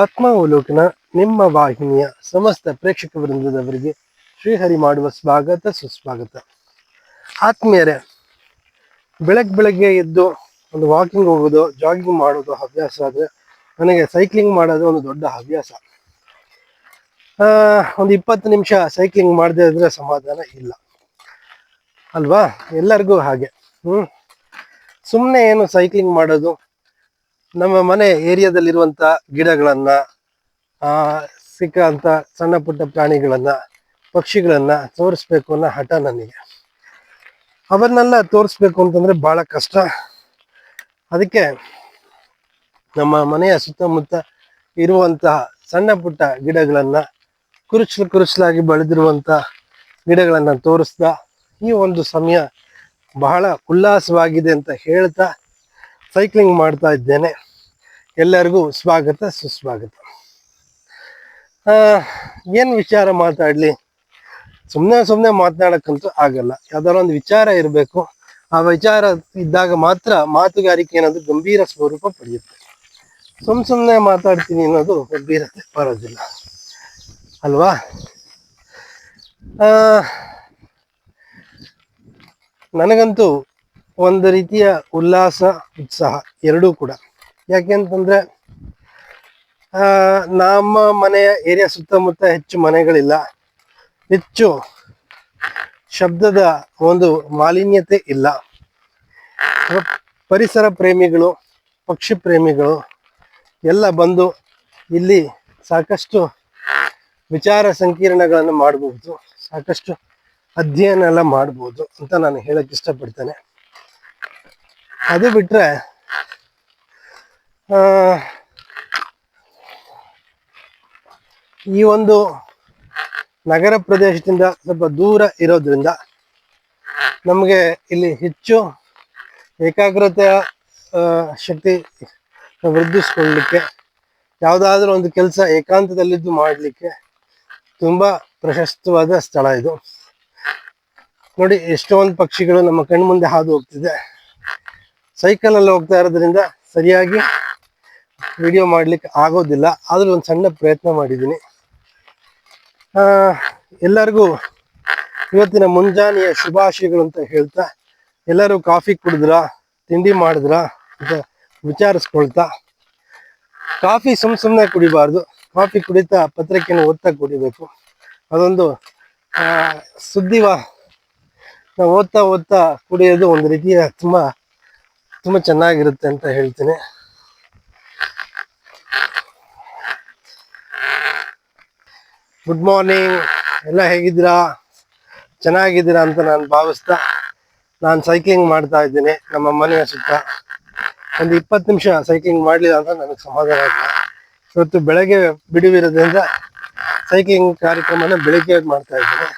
ಆತ್ಮಾವಲೋಕನ ನಿಮ್ಮ ವಾಹಿನಿಯ ಸಮಸ್ತ ಪ್ರೇಕ್ಷಕ ವೃಂದದವರಿಗೆ ಶ್ರೀಹರಿ ಮಾಡುವ ಸ್ವಾಗತ ಸುಸ್ವಾಗತ. ಆತ್ಮೀಯರೇ, ಬೆಳಗ್ಗೆ ಎದ್ದು ಒಂದು ವಾಕಿಂಗ್ ಹೋಗೋದು, ಜಾಗಿಂಗ್ ಮಾಡೋದು ಹವ್ಯಾಸ ಆದರೆ ನನಗೆ ಸೈಕ್ಲಿಂಗ್ ಮಾಡೋದು ಒಂದು ದೊಡ್ಡ ಹವ್ಯಾಸ. ಒಂದು 20 ನಿಮಿಷ ಸೈಕ್ಲಿಂಗ್ ಮಾಡದೇ ಇದ್ರೆ ಸಮಾಧಾನ ಇಲ್ಲ ಅಲ್ವಾ? ಎಲ್ಲರಿಗೂ ಹಾಗೆ. ಸುಮ್ಮನೆ ಏನು ಸೈಕ್ಲಿಂಗ್ ಮಾಡೋದು, ನಮ್ಮ ಮನೆ ಏರಿಯಾದಲ್ಲಿರುವಂಥ ಗಿಡಗಳನ್ನ, ಸಿಕ್ಕಂಥ ಸಣ್ಣ ಪುಟ್ಟ ಪ್ರಾಣಿಗಳನ್ನ, ಪಕ್ಷಿಗಳನ್ನ ತೋರಿಸ್ಬೇಕು ಅನ್ನೋ ಹಠ ನನಗೆ. ಅವನ್ನೆಲ್ಲ ತೋರಿಸ್ಬೇಕು ಅಂತಂದ್ರೆ ಬಹಳ ಕಷ್ಟ. ಅದಕ್ಕೆ ನಮ್ಮ ಮನೆಯ ಸುತ್ತಮುತ್ತ ಇರುವಂತಹ ಸಣ್ಣ ಪುಟ್ಟ ಗಿಡಗಳನ್ನ, ಕುರುಚಲಾಗಿ ಬೆಳೆದಿರುವಂತ ಗಿಡಗಳನ್ನ ತೋರಿಸ್ತಾ ಈ ಒಂದು ಸಮಯ ಬಹಳ ಉಲ್ಲಾಸವಾಗಿದೆ ಅಂತ ಹೇಳ್ತಾ ಸೈಕ್ಲಿಂಗ್ ಮಾಡ್ತಾ ಇದ್ದೇನೆ. ಎಲ್ಲರಿಗೂ ಸ್ವಾಗತ ಸುಸ್ವಾಗತ. ಏನು ವಿಚಾರ ಮಾತಾಡಲಿ? ಸುಮ್ಮನೆ ಮಾತನಾಡಕ್ಕಂತೂ ಆಗಲ್ಲ. ಯಾವ್ದಾರ ಒಂದು ವಿಚಾರ ಇರಬೇಕು. ಆ ವಿಚಾರ ಇದ್ದಾಗ ಮಾತ್ರ ಮಾತುಗಾರಿಕೆ ಏನಾದ್ರು ಗಂಭೀರ ಸ್ವರೂಪ ಪಡೆಯುತ್ತೆ. ಸುಮ್ಮನೆ ಮಾತಾಡ್ತೀನಿ ಅನ್ನೋದು ಗಂಭೀರತೆ ಬರೋದಿಲ್ಲ ಅಲ್ವಾ? ನನಗಂತೂ ಒಂದು ರೀತಿಯ ಉಲ್ಲಾಸ, ಉತ್ಸಾಹ ಎರಡೂ ಕೂಡ. ಯಾಕೆಂತಂದ್ರೆ ನಮ್ಮ ಮನೆಯ ಏರಿಯಾ ಸುತ್ತಮುತ್ತ ಹೆಚ್ಚು ಮನೆಗಳಿಲ್ಲ, ಹೆಚ್ಚು ಶಬ್ದದ ಒಂದು ಮಾಲಿನ್ಯತೆ ಇಲ್ಲ. ಪರಿಸರ ಪ್ರೇಮಿಗಳು, ಪಕ್ಷಿ ಪ್ರೇಮಿಗಳು ಎಲ್ಲ ಬಂದು ಇಲ್ಲಿ ಸಾಕಷ್ಟು ವಿಚಾರ ಸಂಕಿರಣಗಳನ್ನು ಮಾಡಬಹುದು, ಸಾಕಷ್ಟು ಅಧ್ಯಯನ ಎಲ್ಲ ಮಾಡ್ಬೋದು ಅಂತ ನಾನು ಹೇಳಕ್ ಇಷ್ಟಪಡ್ತೇನೆ. ಅದು ಬಿಟ್ರೆ ಈ ಒಂದು ನಗರ ಪ್ರದೇಶದಿಂದ ಸ್ವಲ್ಪ ದೂರ ಇರೋದ್ರಿಂದ ನಮಗೆ ಇಲ್ಲಿ ಹೆಚ್ಚು ಏಕಾಗ್ರತೆಯ ಶಕ್ತಿ ವೃದ್ಧಿಸ್ಕೊಳ್ಳಲಿಕ್ಕೆ, ಯಾವುದಾದ್ರೂ ಒಂದು ಕೆಲಸ ಏಕಾಂತದಲ್ಲಿದ್ದು ಮಾಡಲಿಕ್ಕೆ ತುಂಬಾ ಪ್ರಶಸ್ತವಾದ ಸ್ಥಳ ಇದು. ನೋಡಿ, ಎಷ್ಟೊಂದು ಪಕ್ಷಿಗಳು ನಮ್ಮ ಕಣ್ಣು ಮುಂದೆ ಹಾದು ಹೋಗ್ತಿದೆ. ಸೈಕಲ್ ಅಲ್ಲಿ ಹೋಗ್ತಾ ಇರೋದ್ರಿಂದ ಸರಿಯಾಗಿ ವಿಡಿಯೋ ಮಾಡ್ಲಿಕ್ಕೆ ಆಗೋದಿಲ್ಲ, ಆದ್ರೂ ಒಂದು ಸಣ್ಣ ಪ್ರಯತ್ನ ಮಾಡಿದ್ದೀನಿ. ಎಲ್ಲರಿಗೂ ಇವತ್ತಿನ ಮುಂಜಾನೆಯ ಶುಭಾಶಯಗಳು ಅಂತ ಹೇಳ್ತಾ, ಎಲ್ಲರೂ ಕಾಫಿ ಕುಡಿದ್ರಾ, ತಿಂಡಿ ಮಾಡಿದ್ರಾ ಅಂತ ವಿಚಾರಿಸ್ಕೊಳ್ತಾ, ಕಾಫಿ ಸುಮ್ಮನೆ ಕುಡಿಬಾರ್ದು. ಕಾಫಿ ಕುಡಿತಾ ಪತ್ರಿಕೆಯನ್ನು ಓದ್ತಾ ಕುಡಿಬೇಕು. ಅದೊಂದು ನಾವು ಓದ್ತಾ ಕುಡಿಯೋದು ಒಂದು ರೀತಿಯ ತುಂಬಾ ಚೆನ್ನಾಗಿರುತ್ತೆ ಅಂತ ಹೇಳ್ತೀನಿ. ಗುಡ್ ಮಾರ್ನಿಂಗ್, ಎಲ್ಲ ಹೇಗಿದ್ದೀರಾ? ಚೆನ್ನಾಗಿದ್ದೀರಾ ಅಂತ ನಾನು ಭಾವಿಸ್ತಾ ನಾನು ಸೈಕ್ಲಿಂಗ್ ಮಾಡ್ತಾ ಇದ್ದೀನಿ ನಮ್ಮ ಮನೆಯ ಸುತ್ತ. ಒಂದು 20 ನಿಮಿಷ ಸೈಕ್ಲಿಂಗ್ ಮಾಡಲಿಲ್ಲ ಅಂತ ನನಗೆ ಸಮಾಧಾನ ಆಗಿಲ್ಲ. ಇವತ್ತು ಬೆಳಗ್ಗೆ ಬಿಡುವಿರೋದ್ರಿಂದ ಸೈಕ್ಲಿಂಗ್ ಕಾರ್ಯಕ್ರಮನ ಬೆಳಗ್ಗೆ ಮಾಡ್ತಾ ಇದ್ದೀನಿ.